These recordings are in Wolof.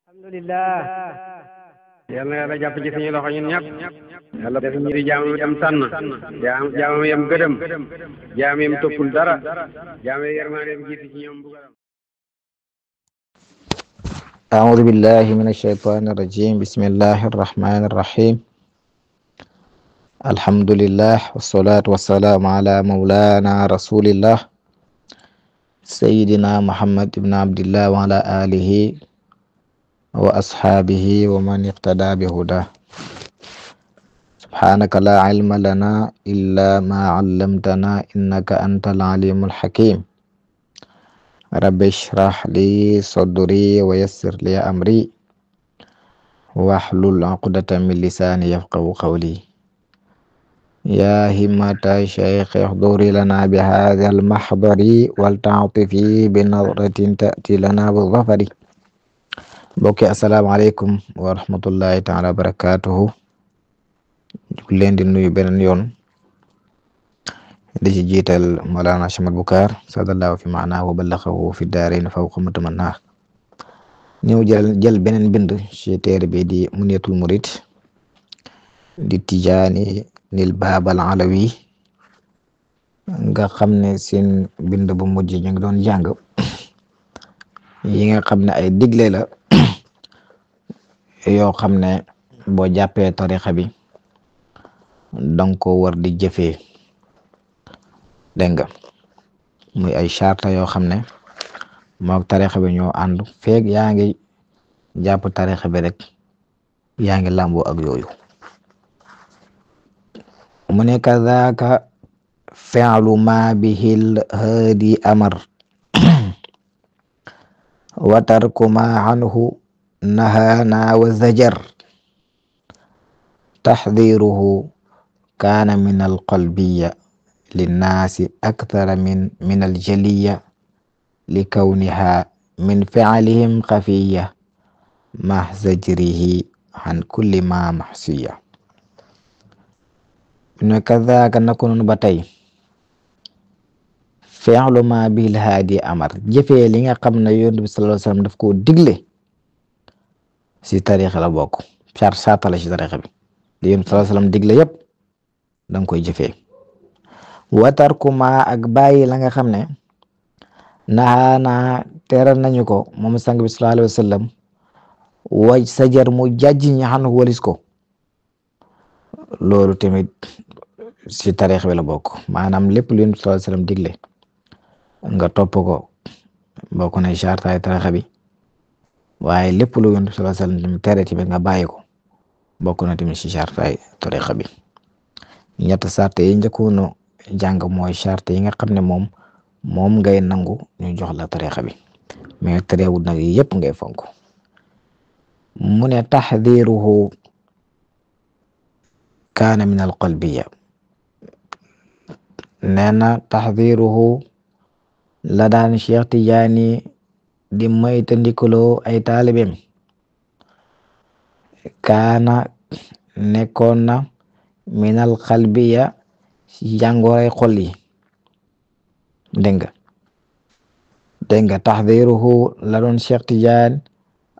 alhamdulillah. yal na yàlla jàpp ci suñu loxo ñun ñëpp. yàlla def ñu di jaamam yam tànn. jaamam yam gëdëm. jaam yam toppul dara. jaam yam yërmandeem jiitu ci ñoom bugaram. أعوذ بالله من الشيطان الرجيم بسم الله الرحمن الرحيم الحمد لله والصلاة والسلام على مولانا رسول الله سيدنا محمد بن عبد الله وعلى آله وأصحابه ومن اقتدى بهداه سبحانك لا علم لنا إلا ما علمتنا إنك أنت العليم الحكيم رب اشرح لي صدري ويسر لي أمري واحلل عقدة من لساني يفقهوا قولي يا همة الشيخ احضري لنا بهذا المحضر ولتعطفي بنظرة تأتي لنا بالظفر بوكي السلام عليكم ورحمة الله تعالى وبركاته leen di nuyu beneen yoon di ci jiital Mawlana Cheikh Boucar sadallahu fi maana wa ballaxahu fi daarayni fawqa mutamanna ñëw jël beneen bind ci téere bi di Munyatul Murid di Tijaani nil baabal alawi nga xam ne seen bind bu mujj ñu ngi doon jàng yi nga xam ne ay digle la yoo xam ne boo jàppee tarixa bi danga ko war di jëfee dégg nga muy ay charte yoo xam ne mook tarixa bi ñoo ànd feeg yaa ngi jàpp tarixa bi rek yaa ngi làmboo ak yooyu mu ne kazaaka fi'lu ma bihil haadi amar wa tarku ma anhu nahana wa zajar taxdiruhu kaana min alqalbiya linnaasi akthara min aljaliya li kawniha min ficlihim xafiya mah zajrihi an kulli ma maxsiya ne kadaka nako noonu ba tey fi'lu ma bil haadi amar jëfee li nga xam ne yonent bi sallallahu alayhi wasallam daf koo digle si tarixa la bokk sarta la si tarixa bi li yonent bi sallallahu alayhi wasallam digle yépp danga koy jëfee watarku ma ak bàyyi la nga xam ne naxaana teral nañu ko moom sang bi sallallahu alayhi wasallam waj sajar mu jàjj ñi xan walis ko loolu tamit si tarix bi la bokk maanaam lépp lu Yonent bi sallallahu alayhi wasallam digle nga topp ko bokk na chartaay tarixa bi waaye lépp lu Yonent bi sallallahu alayhi wasallam tere tamit nga bàyyi ko bokk na tamit si chartaay tarixa bi ñett sart yi njëkkoon jàng mooy charte yi nga xam ne moom ngay nangu ñu jox la tarixa bi mais terewul nag yëpp ngay fonk mu ne taxdiruhu kaana min alqalbiya nee na taxdiruhu la daan Cheikh Tijaani di moytandikuloo ay taalibeem kaana nekkoon na minal xalbiya ci jàngooray xol yi dégg nga taxdiruhu la doon Cheikh Tidiane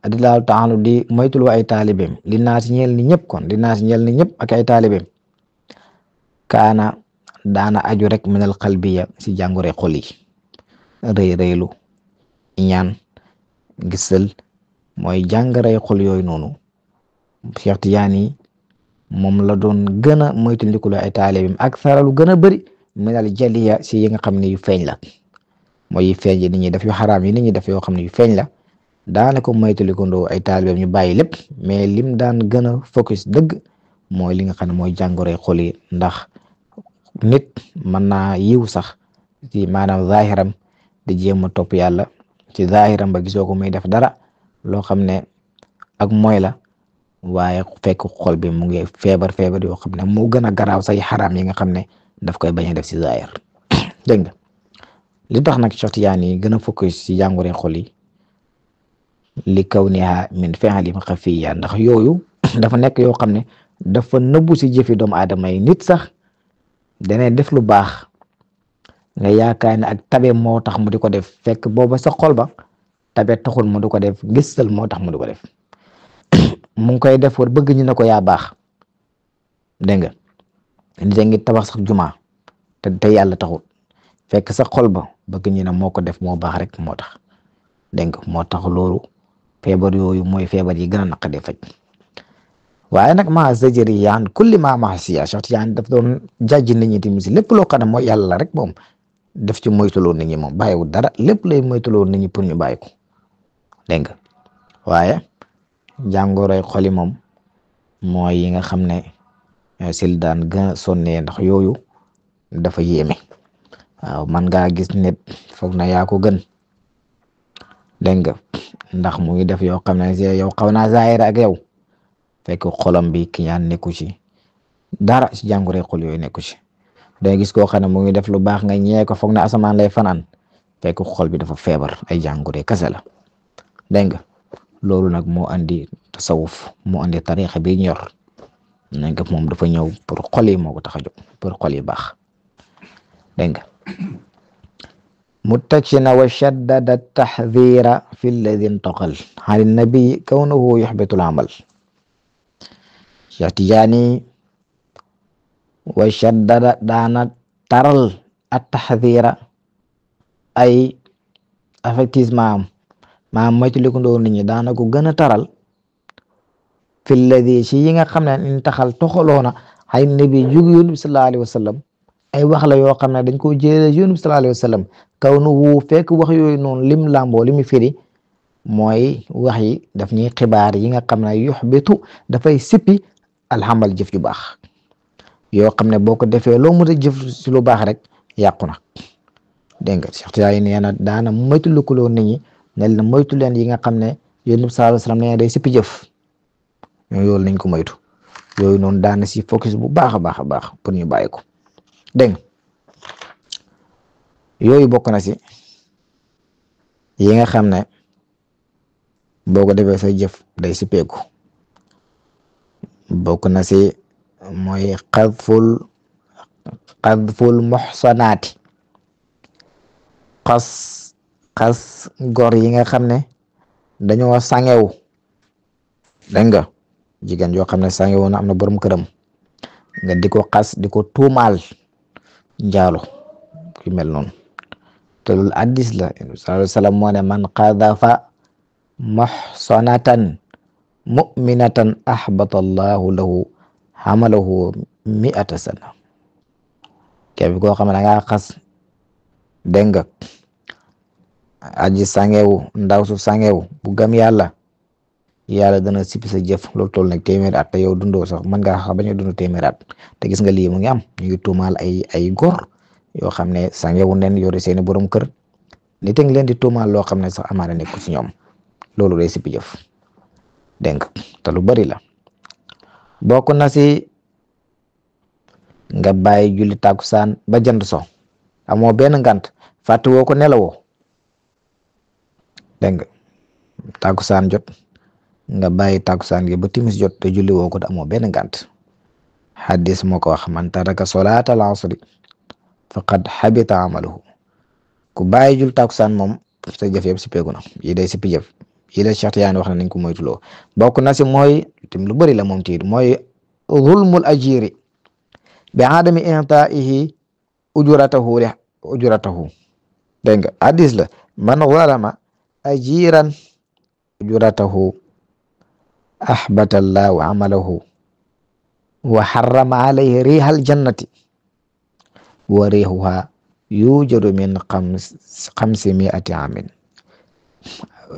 radiyallahu ta'ala di moytuloo ay taalibeem li naas ñeel ni ñëpp kon li naas ñeel ni ñëpp ak ay taalibeem kaana daana aju rek minal xalbiya ci jàngooray xol yi rëylu ñaan gisal mooy jàngooray xol yooyu noonu Cheikh Tidiane moom la doon gën a moytandikuloo ay taalibeem ak saralu gën a bëri minal jaliya si yi nga xam ne yu feeñ la mooy yu feeñ yi nit ñi def yu xaraam yi nit ñi def yoo xam ne yu feeñ la daana ko moytandikundoo ay taalibeem ñu bàyyi lépp mais lim daan gën a focus dëgg mooy li nga xam ne mooy jàngoroy xol yi ndax nit mën naa yiw sax ci maanaam zahiram di jéem a topp yàlla ci zahiram ba gisoo ko muy def dara loo xam ne ak mooy la waaye fekk xol bi mu ngi feebar yoo xam ne moo gën a garaaw say xaraam yi nga xam ne daf koy bañ a def si zahir dégg nga li tax nag Cheikh Tidiane yi gën a focus si jàngoro xol yi li kawniha min fi'li xafiya ndax yooyu dafa nekk yoo xam ne dafa nëbbu si jëfi doomu aadama yi nit sax dana def lu baax nga yaakaar ne ak tabe moo tax mu di ko def fekk booba sa xol ba tabe taxul mu di ko def gisal moo tax mu di ko def mu ngi koy def war bëgg ñu ne ko yaa baax dégg nga nit a ngi tabax sax jumaa te yàlla taxul fekk sa xol ba bëgg ñu ne moo ko def moo baax rek moo tax dégg nga moo tax loolu feebar yooyu mooy feebar yi gën a naqadee faj waaye nag ma zajri yaan kulli ma mahsiya Cheikh Tidiane daf doon jàjj nit ñi tamit si lépp loo xam ne mooy yàlla rek moom def ci moytuloo nit ñi moom bàyyiwul dara lépp lay moytuloo nit ñi pour ñu bàyyi ko dégg nga waaye jàngoroy xoli moom mooy yi nga xam ne sil daan gën a sonnee ndax yooyu dafa yéeme waaw man ngaa gis nit foog na yaa ko gën dégg nga ndax mu ngi def yoo xam ne yow xaw naa zaahir ak yow fekk xolam bi ki ñaan nekku ci dara ci jàngoroy xol yooyu nekku ci day gis koo xam ne mu ngi def lu baax nga ñee ko foog na asamaan lay fanaan fekk xol bi dafa feebar ay jàngoroy kese la dégg nga loolu nag moo andi tasawuf moo andi tarixa bi ñor nañ ko moom dafa ñëw pour xol yi moo ko tax a jóg pour xol yi baax dégg nga mu teg ci na wa shaddada taxdira fi lladi intaqal an nabi kawnuhu yuxbitul amal Cheikh Tidiane wa shaddada daana taral at taxdira ay effectivement maa moytuliku ndoo nit ñi daana ko gën a taral fi lladi ci yi nga xam ne intaxal toxaloona ay nabi jóg yónent bi sallallahu alayhi wa sallam ay wax la yoo xam ne dañ ko jëlee yónent bi sallallahu alayhi wa sallam kaw nu wu fekk wax yooyu noonu lim làmboo li mu firi mooy wax yi daf ñuy xibaar yi nga xam ne yuxbitu dafay sippi alxamal jëf ju baax yoo xam ne boo ko defee loo mën a jëf si lu baax rek yàqu na dégg nga Cheikh Tidiane nee na daana moytu lëkkaloo nit ñi ne leen moytu leen yi nga xam ne yónent bi sallallahu alayhi wa sallam nee na day sippi jëf yooyu nañ ko moytu yooyu noonu daana si focus bu baax a baax a baax pour ñu bàyyi ko dégg nga yooyu bokk na si yi nga xam ne boo ko defee say jëf day sippeeku bokk na si mooy xadful muxsanaati xas gor yi nga xam ne dañoo sangewu dégg nga jigéen yoo xam ne sangewu na am na borom këram nga di ko xas di ko tuumaal njaalo ki mel noonu te loolu addis la sallallahu alayhi wa sallam moo ne man qadafa muhsanatan mu'minatan ahbata allahu lahu hamalahu mi'ata sana képp koo xam ne da ngaa xas dégg nga aji sangewu ndaw su sangewu bu gëm yàlla dana sippi sa jëf loolu toll nag téeméeri at te yow dundoo sax mën ngaa xam bañ a dund téeméeri at te gis nga lii mu ngi am ñu ngi tuumaal ay góor yoo xam ne sangewu nen yore seeni borom kër nit a ngi leen di tuumaal loo xam ne sax amaana nekkul ci ñoom loolu day sippi jëf dégg nga te lu bari la bokk na si nga bàyyi julli tàkkusaan ba jant so amoo benn ngant fàtte woo ko nelawoo dégg nga tàkkusaan jot nga bàyyi tàkkusaan gi ba timis jot te julli woo ko te amoo benn ngant hadis moo ko wax man taraka solata al asri faqad habita amaluhu ku bàyyi jul tàkkusaan moom sa jëf yëpp sippeeku na yi day sippi jëf yi la Cheikh Tidiane wax na nañ ko moytuloo bokk na si mooy tim lu bëri la moom tiir mooy zulmul ajiri bi adami intaihi ujuratahu dégg nga hadis la man zalama ajiran ujuratahu ahbata allahu amalahu wa harrama alayhi rihal jannati wa rihuha yujadu min xamsi miati amin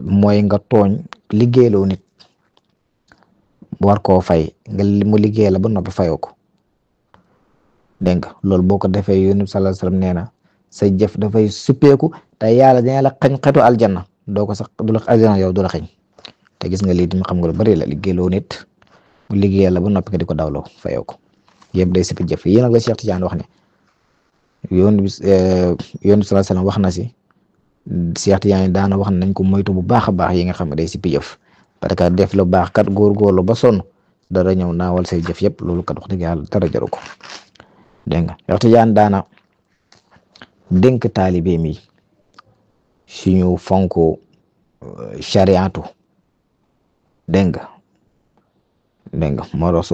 mooy nga tooñ liggéeyloo nit war koo fay nga mu liggéey la ba noppi fayoo ko dégg nga loolu boo ko defee yonent bi sallallahu alayhi wasallam nee na sa jëf dafay suppeeku te yàlla dina la xañ xetu aljanna doo ko sax du la aljanna yow du la xañ te gis nga lii dim xam nga lu bari la liggéeyloo nit mu liggéey la ba noppi nga di ko dawloo fayoo ko yëpp day suppi jëf yi nag la Cheikh Tidiane wax ne yonent bi sallallahu alayhi wasallam wax na si Cheikh Tidiane daana wax nañ ko moytu bu baax a baax yi nga xam ne day sippi jëf parce que def lu baax kat góorgóorlu ba sonn dara ñëw naawal say jëf yëpp loolu kat wax dëgg yàlla dara jaru ko dégg nga Cheikh Tidiane daana dénk taalibe mi suñu fonk chariatu dégg nga dégg nga moo tax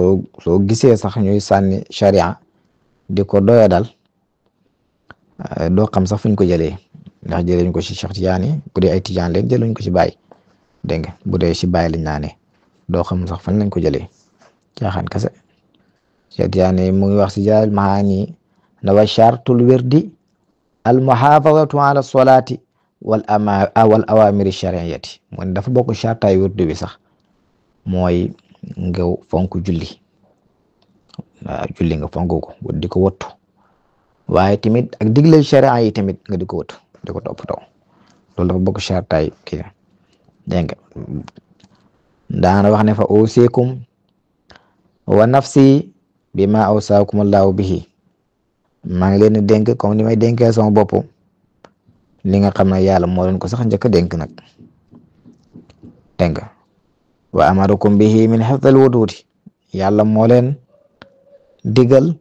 soo gisee sax ñuy sànni sharia di ko doya dal doo xam sax fuñ ko jëlee ndax jëleñ ko ci Cheikh Tidiane bu dee ay Tijaan leen jëluñ ko ci Baay dégg nga bu dee ci Baay lañ naane doo xam sax fan lañ ko jëlee caaxaan kese Cheikh Tidiane mu ngi wax ci Jawaahirul Maani na wa shartul wirdi al muhafazatu ala solati wal awamiri shari'iyati mooy dafa bokk shartaay wirdu bi sax mooy nga fonk julli julli nga fonk ko di ko wattu waaye tamit ak digle sharia yi tamit nga di ko wattu di ko toppatoo loolu dafa bokk shartaay kii dégg nga daana wax ne fa usikum wa nafsi bima awsaakum allahu bihi maa ngi leen di dénk comme ni may dénkee sama bopp li nga xam ne yàlla moo leen ko sax njëkk a dénk nag dégg nga wa amarukum bihi min hifdil wuduudi yàlla moo leen digal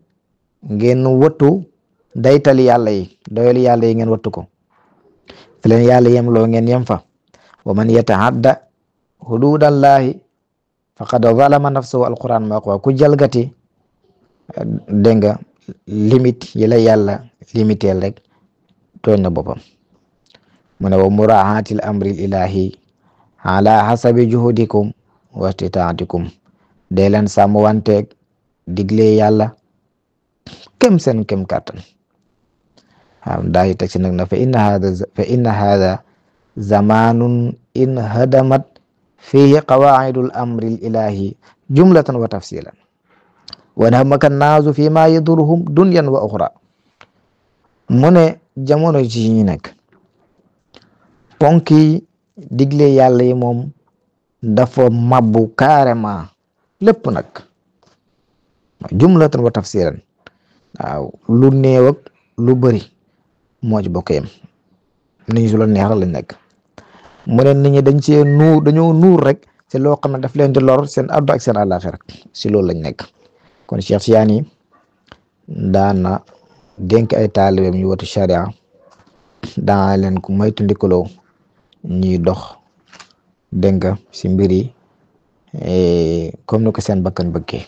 ngeen wattu daytali yàlla yi doyali yàlla yi ngeen wattu ko fi leen yàlla yem loo ngeen yem fa wa man yataadda hududallahi faqad zalama nafsahu alquran moo ko ku jalgati dégg nga limite yi la yàlla limiteel rek tooñ na boppam mu ne wa muraahatil amril ilahi ala hasabi juhudikum wa istitaatikum dee leen sàmm wanteeg digle yàlla kem seen kem kàttan waaw daa yi teg ci nag na fa inna hada zamanun in hadamat fihi qawaidul amril ilahi jumlatan wa tafsilan wa nahamaka naasu fi ma yaduruhum dunyan wa uxra mu ne jamono ji ñu nekk ponki digle yàlla yi moom dafa mabbu carrément lépp nag jumlatan wa tafsiran waaw lu néew ak lu bëri moo ci bokk yem nit ñi su la neex lañ nekk mu ne nit ñi dañoo nuur rek ci loo xam ne daf leen di lor seen addu ak seen àllaaxira si loolu lañ nekk kon Cheikh Tidiane daan na dénk ay taalibeem ñu watu sharia daan leen ko moytu ndikaloo ñuy dox dégg nga si mbir yi comme ni ko seen bakkan bëggee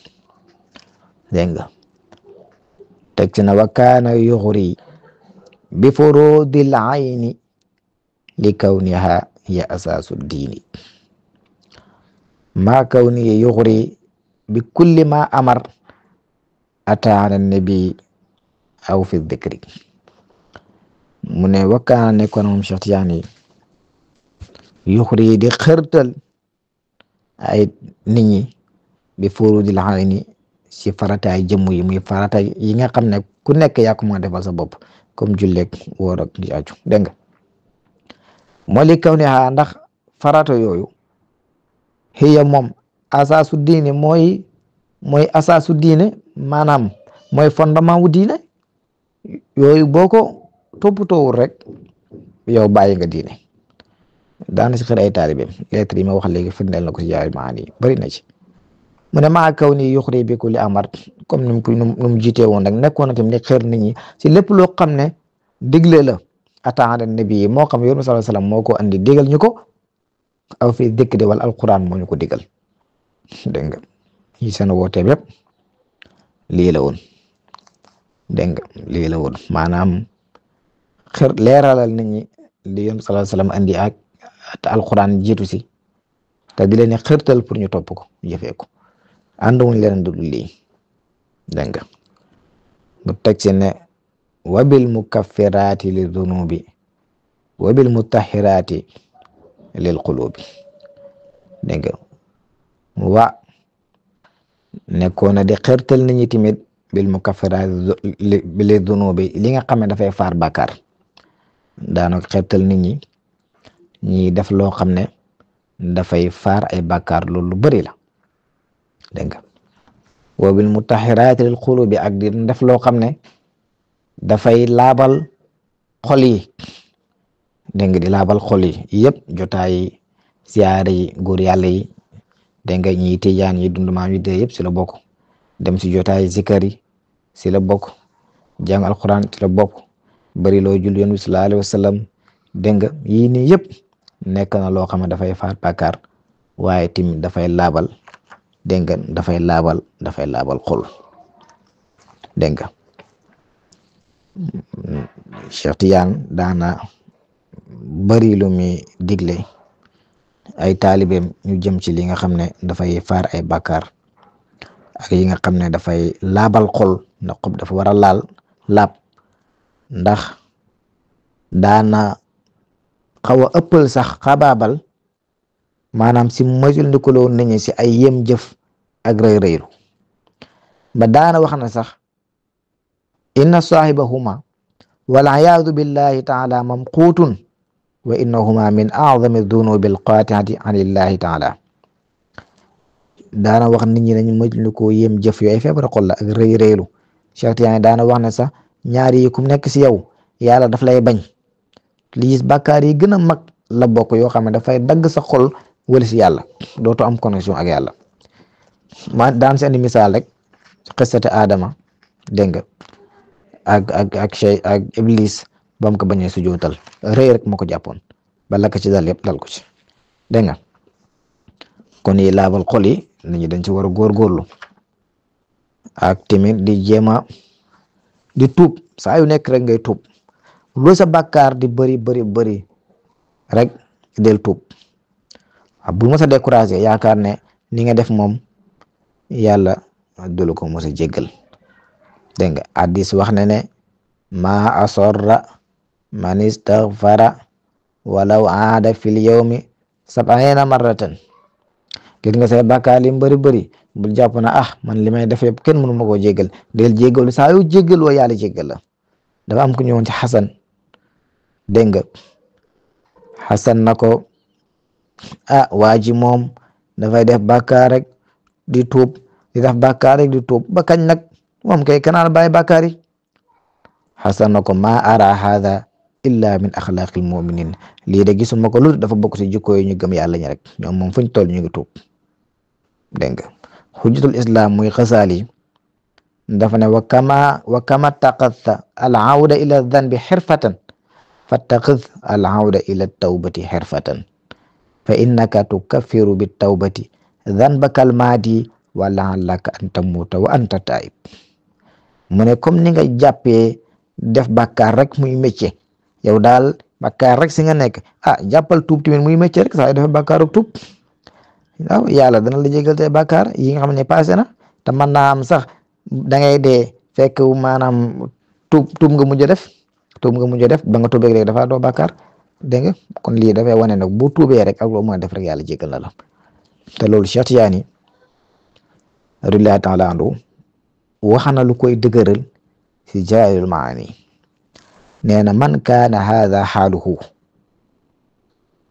dégg nga teg ci na wa kaana yuxri bi furudil ayni li kawniha hiya asaasu diini maa kawni yuxri bi kulli ma amar ataana nabi aw fi dikri mu ne wa kaana nekkoon moom Cheikh Tidiane yuxri di xërtal ay nit ñi bi furudil ayni ci farataay jëmm yi muy farata yi nga xam ne ku nekk yaa ko mën a defal sa bopp comme julleeg woor ak di aju dégg nga moo li kaw ne xaa ndax farata yooyu xiya moom asaasu diine mooy asaasu diine maanaam mooy fondement wu diine yooyu boo ko toppatoowul rek yow bàyyi nga diine daana si xër ay taalibeem lettre yi ma wax léegi firndeel na ko si Jawaahirul Maani bari na ci mu ne maa kaw ni yuxri bi kulli amar comme nu mu jiitee woon rek nekkoon na tamit ne xër nit ñi si lépp loo xam ne digle la ataana nabi yi moo xam yoonu sallallahu alayhi wasallam moo ko andi digal ñu ko aw fi dikri wala alquran moo ñu ko digal dégg nga yi seen woote bépp lii la woon dégg nga lii la woon maanaam xër leeralal nit ñi li yoonu sallallahu alayhi wasallam andi ak alquran jiitu si te di leen xërtal pour ñu topp ko jëfee ko ànduwuñ leen dul lii dégg nga mu teg ci ne wabil mukaffiraati li dunubi wabil mutahhiraati lil qulubi dégg nga wa nekkoon na di xërtal nit ñi tamit bil mukaffiraati li dunubi li nga xam ne dafay faar bàkkaar daanaka xërtal nit ñi ñi def loo xam ne dafay faar ay bàkkaar loolu lu bëri la dégg nga wa bil mutahhiraati lil qulubi ak di def loo xam ne dafay laabal xol yi dégg nga di laabal xol yi yëpp jotaay siyaare yi góor yàlla yi dégg nga ñi tijaan yi dundumaam yi dee yëpp si la bokk dem si jotaay zikar yi si la bokk jàng alquran si la bokk bëri loo jul yoon bi sallallahu alayhi wa sallam dégg nga yii nii yëpp nekk na loo xam ne dafay faat bàkkaar waaye tamit dafay laabal dégg nga dafay laabal xol dégg nga Cheikh Tidiane daana bari lu muy digle ay taalibeem ñu jëm ci li nga xam ne dafay faar ay bàkkaar ak yi nga xam ne dafay laabal xol ndax xob dafa war a laab ndax daana xaw a ëppal sax xabaabal maanaam si moytul ndikaloo nit ñi si ay yem jëf ak rëy rëylu ba daana wax na sax inna sahibahuma wal iyaadu billahi taala mamquutun wa innahuma min a'zami dunubi alqaati'ati an illahi taala daana wax nit ñi nañ moytul ndikoo yem jëf yooyu feebar xol la ak rëy rëylu Cheikh Tidiane daana wax ne sax ñaari yi ku nekk si yow yàlla daf lay bañ li gis bàkkaar yi gën a mag la bokk yoo xam ne dafay dagg sa xol wala si yàlla dootu am connexion ak yàlla ma daan seen misaal rek xissate Adama dégg nga ak Iblis ba mu ko bañee su jootal rëy rek moo ko jàppoon ba la ko ci dal yëpp dal ko ci dégg nga kon yi laabal xol yi nit ñi dañ ci war a góorgóorlu ak tamit di jéema di tuub saa yu nekk rek ngay tuub lu sa bàkkaar di bëri rek del tuub bu ma sa découragé yaakaar ne ni nga def moom yàlla dulu ko mos a jéggal dégg nga hadiis wax ne ne ma asorra man istaghfara walaw aada fil yawmi sab'ina marratan gis nga say bàkkaar li bëri bul jàpp na man li may def yëpp kenn mënu ma koo jéggal del jéggalu saa yu jéggaloo yàlla jéggal la dafa am ku ñëwoon ci Xasan dégg nga Xasan na ko waa ji moom dafay def bàkkaar rek di tuub di def bàkkaar rek di tuub ba kañ nag moom kay kanaan bàyyi bàkkaar yi Xasan na ko ma ara hada illa min axlaaqil muminin lii de gisuma ko lu dafa bokk ci jikko yi ñu gëm yàlla ñi rek ñoom moom fuñ toll ñu ngi tuub dégg nga xujjatul islam muy Xasaali dafa ne wa kama taqadta al awda ila danbi xirfatan fattaqid al awda ila tawbati xirfatan fa innaka tukaffiru bi tawbati danbaka al maadi wa laallaka an tamuuta wa anta taib mu ne comme ni nga jàppee def bàkkaar rek muy métier yow daal bàkkaar rek si nga nekk jàppal tuub tamit muy métier rek saa yu defee bàkkaaru tuub waaw yàlla dana la jégal te bàkkaar yi nga xam ne passé na te mën naa am sax da ngay dee fekk maanaam tuub nga mujj def ba nga tuubee rek dafa doo bàkkaar dégg nga kon lii dafay wane nag bu tuubee rek ak loo mën a def rek yàlla jégal na la te loolu Cheikh Tidiane radiyallahu taala anhu wax na lu koy dëgëral si Jawaahirul Maani nee na man kaana haada xaaluhu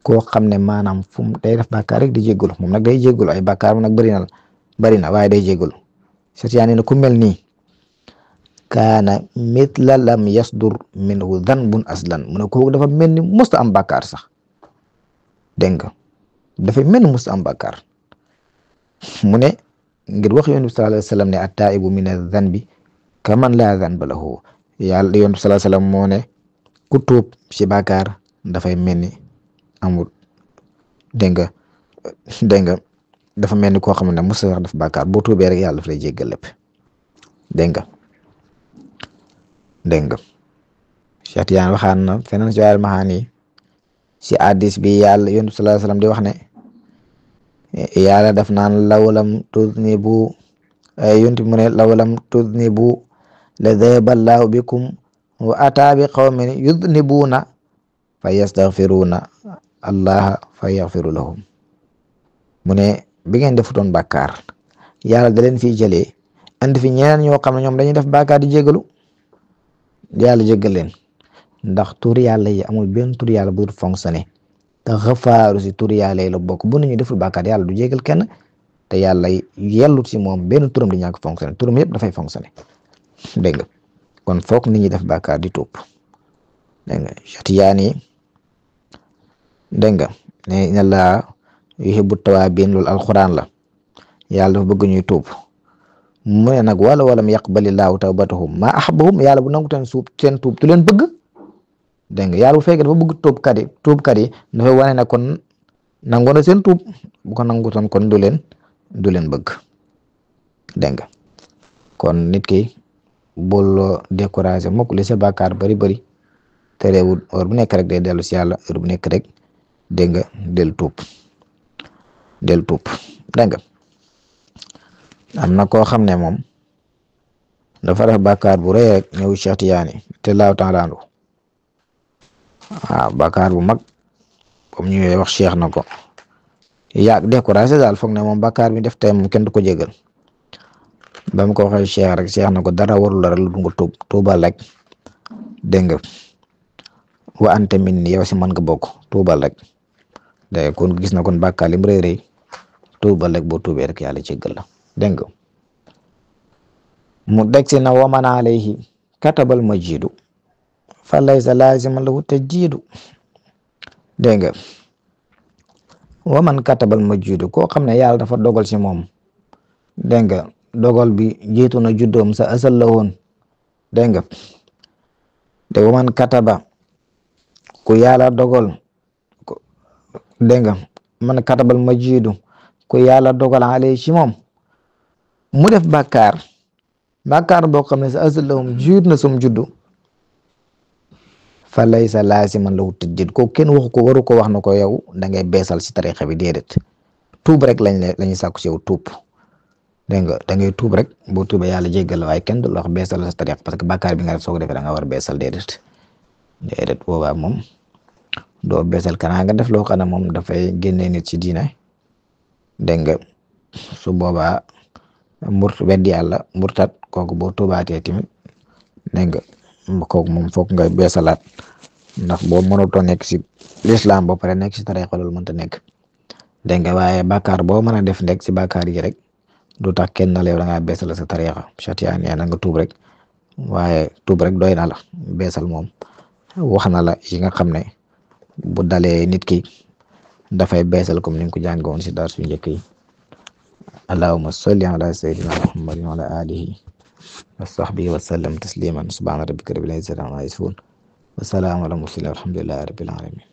koo xam ne maanaam fu mu day def bàkkaar rek di jégalu moom nag day jégalu ay bàkkaar nag bëri na waaye day jégalu Cheikh Tidiane ne ku mel nii kaana mitla lam yasdur minhu danbun aslan mu ne kooku dafa mel ni musta am bàkkaar sax dégg nga dafay mel ni musta am bàkkaar mu ne ngir wax yonent bi sallallahu alayhi wa sallam ne attaibu min adh-dhanbi kaman laa dhanba lahu yàlla yonent bi sallallahu alayhi wa sallam moo ne ku tuub ci bàkkaar dafay mel ni amul dégg nga dafa mel ni koo xam ne musta wax def bàkkaar boo tuubee rek yàlla daf lay jéggal lépp dégg nga Cheikh Tidiane waxaan na feneen si Jawaahirul Maani si hadiis bi yàlla yonent bi sallallahu alayhi wa sallam di wax ne yàlla daf naan lawalam tudnibu yonent bi mu ne lawalam tudnibu la dhahaba Allahu bikum wa ataa bi qawmin yudnibuuna fa yastaghfiruuna allaha fa yaghfiru lahum mu ne bi ngeen defutoon bàkkaar yàlla da leen fiy jëlee andi fi ñeneen ñoo xam ne ñoom dañuy def bàkkaar di jégalu yàlla jégal leen ndax tur yàlla yi amul benn tur yàlla bu dul fonctionné te xafaaru si tur yàlla yi la bokk bu ñu deful bàkkaar yàlla du jégal kenn te yàlla yellut si moom benn turam di ñàkk fonctionné turam yëpp dafay fonctionné dégg nga kon foog nit ñi def bàkkaar di tuub dégg nga Cheikh Tidiane dégg nga ne inna Allaha yuhibbu tawaabiin loolu alquran la yàlla dafa bëgg ñuy tuub mu ne nag walam yaqbalillaahu tawbatahum ma ahabbahum yàlla bu nangu seen tuub tu leen bëgg dégg nga yàlla bu fekkee dafa bëgg tuubkat yi dafay wane ne kon nangu na seen tuub bu ko nangutoon kon du leen bëgg dégg nga kon nit ki bul découragé mukk li sa bàkkaar bari bari te réewul heure bu nekk rek day dellu si yàlla heure bu nekk rek dégg nga del tuub dégg nga am na koo xam ne moom dafa def bàkkaar bu rëy rek ñëw Cheikh Tidiane te laaw taalaandu waaw bàkkaar bu mag comme ñëwee wax Cheikh na ko yaag découragé daal foog ne moom bàkkaar bi def tey moom kenn du ko jégal ba mu ko waxee Cheikh rek Cheikh na ko dara warul la rek lu nga tuubal rek dégg nga wa ante min ni yow si mën nga bokk tuubal rek dégg kon gis na kon bàkkaar lim rëy rëy tuubal rek boo tuubee rek yàlla jéggal la dégg nga mu deg si na waman alayhi katabal majidu fa laysa laziman lahu tajdidu dégg nga waman katabal majidu koo xam ne yàlla dafa dogal si moom dégg nga dogal bi jiitu na juddoom sa asal la woon dégg nga te waman kataba ku yàlla dogal dégg nga man katabal majidu ku yàlla dogal alayhi si moom mu def bàkkaar boo xam ne sa asal la woon jiitu na sum juddu fa laysa laasiman lahu tajdid ko kenn waxu ko waru ko wax na ko yow da ngay beesal si tarixa bi déedéet tuub rek lañuy sàkku si yow tuub dégg nga da ngay tuub rek boo tuubee yàlla jéggal la waaye kenn du la wax beesal sa tarixa parce que bàkkaar bi nga def soo ko defee da nga war a beesal déedéet boobaa moom doo beesal kanaa nga def loo xam ne moom dafay génnee nit ci diine dégg nga su boobaa weddi yàlla murtat kooku boo tuubaatee tamit dégg nga kooku moom foog nga beesalaat ndax boo mënatoo nekk si l'islam ba pare nekk si tarixa loolu mënta nekk dégg nga waaye bàkkaar boo mën a def nekk si bàkkaar yi rek du tax kenn na la yow da ngaa beesal sa tarixa Chatiyan nee na nga tuub rek waaye tuub rek doy na la beesal moom wax na la yi nga xam ne bu dalee nit ki dafay beesal comme ni nga ko jàngoon si dar su njëkk yi allahumma salli ala sayyidina muhammadin wa ala alihi wa sahbihi wa sallam tasliman subhana rabbika rabbil izzati amma yasifun wa salaamun ala mursalin walhamdulillahi rabbil alamin